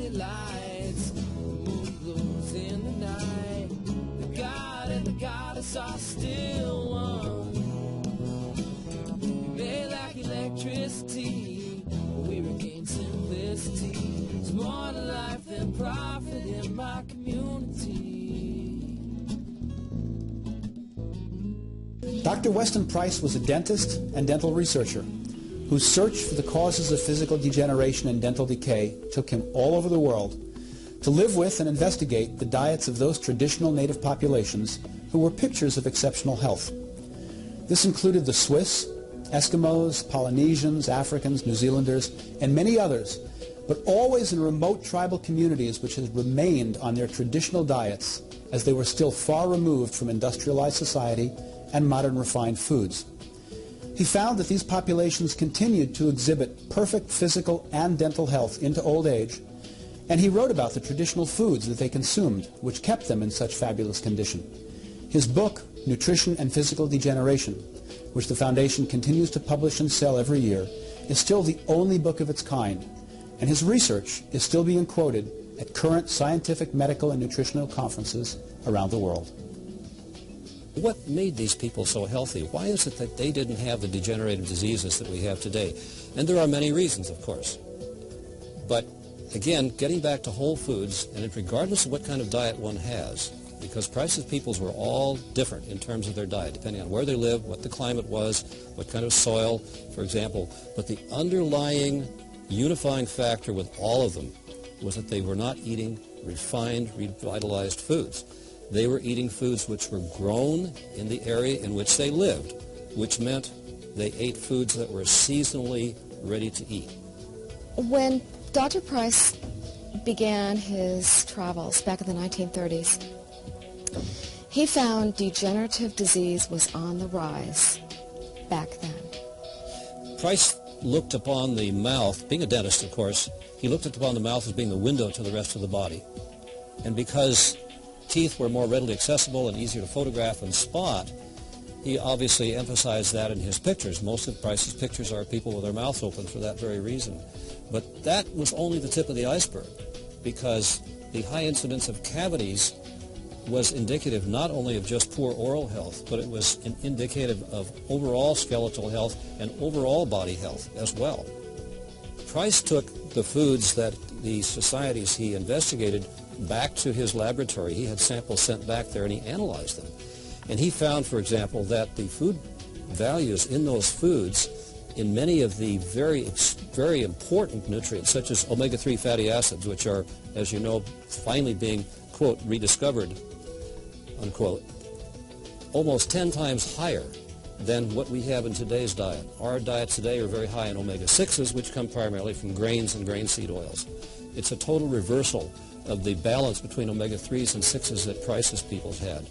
city lights, the moon glows in the night. The god and the goddess are still one. They lack electricity, we regain simplicity. There's more to life than profit in my community. Dr. Weston Price was a dentist and dental researcher whose search for the causes of physical degeneration and dental decay took him all over the world to live with and investigate the diets of those traditional native populations who were pictures of exceptional health. This included the Swiss, Eskimos, Polynesians, Africans, New Zealanders, and many others, but always in remote tribal communities which had remained on their traditional diets as they were still far removed from industrialized society and modern refined foods. He found that these populations continued to exhibit perfect physical and dental health into old age, and he wrote about the traditional foods that they consumed, which kept them in such fabulous condition. His book, Nutrition and Physical Degeneration, which the Foundation continues to publish and sell every year, is still the only book of its kind, and his research is still being quoted at current scientific, medical, and nutritional conferences around the world. What made these people so healthy? Why is it that they didn't have the degenerative diseases that we have today? And there are many reasons, of course. But again, getting back to whole foods, and regardless of what kind of diet one has, because Price's peoples were all different in terms of their diet, depending on where they lived, what the climate was, what kind of soil, for example. But the underlying unifying factor with all of them was that they were not eating refined, revitalized foods. They were eating foods which were grown in the area in which they lived, which meant they ate foods that were seasonally ready to eat. When Dr. Price began his travels back in the 1930s, he found degenerative disease was on the rise back then. Price looked upon the mouth, being a dentist, of course, he looked upon the mouth as being the window to the rest of the body. And because teeth were more readily accessible and easier to photograph and spot, he obviously emphasized that in his pictures. Most of Price's pictures are people with their mouths open for that very reason. But that was only the tip of the iceberg, because the high incidence of cavities was indicative not only of just poor oral health, but it was indicative of overall skeletal health and overall body health as well. Price took the foods that the societies he investigated back to his laboratory. He had samples sent back there and he analyzed them. And he found, for example, that the food values in those foods in many of the very important nutrients, such as omega-3 fatty acids, which are, as you know, finally being, quote, rediscovered, unquote, almost 10 times higher than what we have in today's diet. Our diets today are very high in omega-6s, which come primarily from grains and grain seed oils. It's a total reversal of the balance between omega-3s and 6s that Price's peoples had.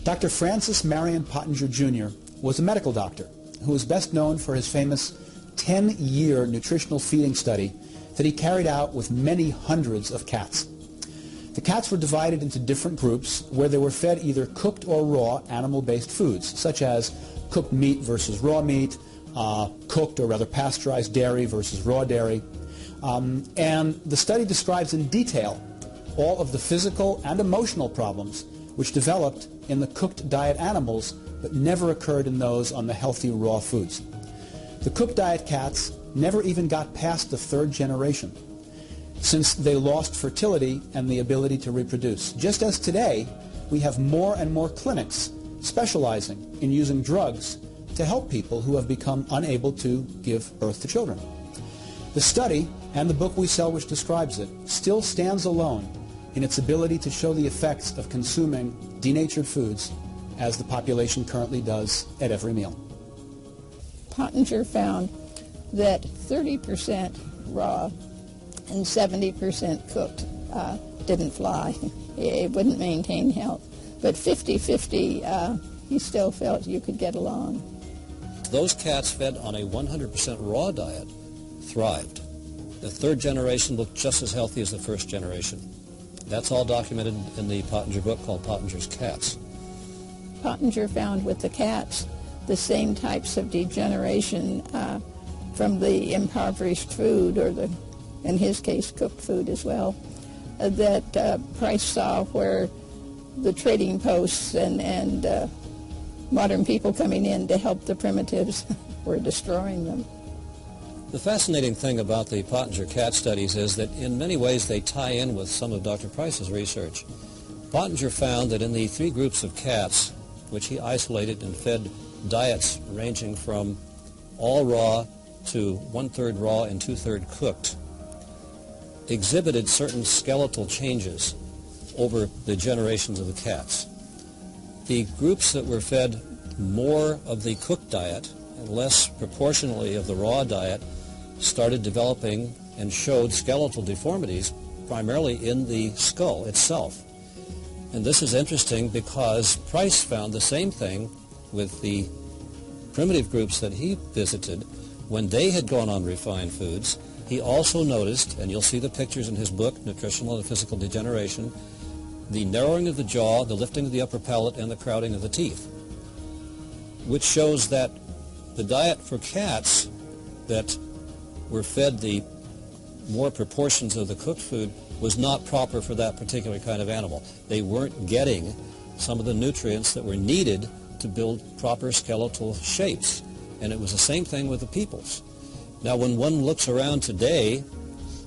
Dr. Francis Marion Pottinger Jr. was a medical doctor who was best known for his famous 10-year nutritional feeding study that he carried out with many hundreds of cats. The cats were divided into different groups where they were fed either cooked or raw animal-based foods, such as cooked meat versus raw meat, cooked or rather pasteurized dairy versus raw dairy. And the study describes in detail all of the physical and emotional problems which developed in the cooked diet animals but never occurred in those on the healthy raw foods. The cooked diet cats never even got past the third generation, since they lost fertility and the ability to reproduce. Just as today, we have more and more clinics specializing in using drugs to help people who have become unable to give birth to children. The study, and the book we sell which describes it, still stands alone in its ability to show the effects of consuming denatured foods as the population currently does at every meal. Pottinger found that 30% raw and 70% cooked didn't fly. It wouldn't maintain health. But 50-50, he still felt you could get along. Those cats fed on a 100% raw diet thrived. The third generation looked just as healthy as the first generation. That's all documented in the Pottinger book called Pottinger's Cats. Pottinger found with the cats the same types of degeneration from the impoverished food or the in his case cooked food as well, that Price saw where the trading posts and modern people coming in to help the primitives were destroying them. The fascinating thing about the Pottenger cat studies is that in many ways they tie in with some of Dr. Price's research. Pottenger found that in the 3 groups of cats, which he isolated and fed diets ranging from all raw to 1/3 raw and 2/3 cooked, exhibited certain skeletal changes over the generations of the cats. The groups that were fed more of the cooked diet and less proportionally of the raw diet started developing and showed skeletal deformities primarily in the skull itself. And this is interesting because Price found the same thing with the primitive groups that he visited. When they had gone on refined foods, he also noticed, and you'll see the pictures in his book, Nutritional and Physical Degeneration, the narrowing of the jaw, the lifting of the upper palate, and the crowding of the teeth, which shows that the diet for cats that were fed the more proportions of the cooked food was not proper for that particular kind of animal. They weren't getting some of the nutrients that were needed to build proper skeletal shapes. And it was the same thing with the peoples. Now, when one looks around today,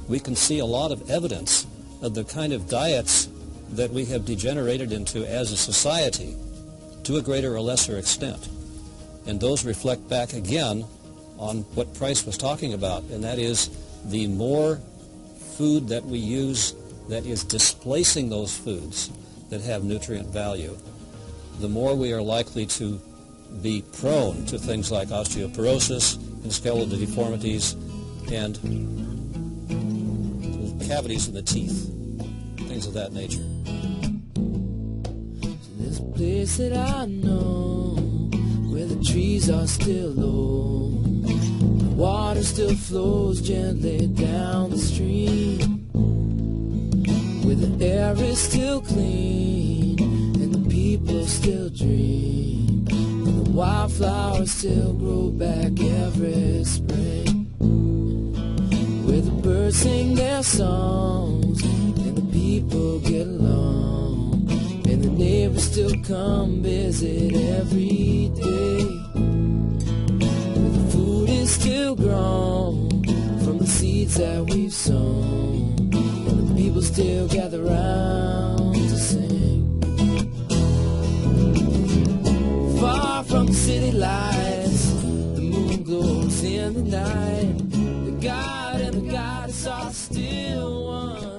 we can see a lot of evidence of the kind of diets that we have degenerated into as a society to a greater or lesser extent. And those reflect back again on what Price was talking about, and that is the more food that we use that is displacing those foods that have nutrient value, the more we are likely to be prone to things like osteoporosis and skeletal deformities and cavities in the teeth, things of that nature. So there's a place that I know where the trees are still low, the water still flows gently down the stream, where the air is still clean and the people still dream, and the wildflowers still grow back every spring, where the birds sing their songs and the people get along, and the neighbors still come visit every day, where the food is still grown from the seeds that we've sown, and the people still gather round to sing. Far from the city lights, the moon glows in the night, the God and the goddess are still one.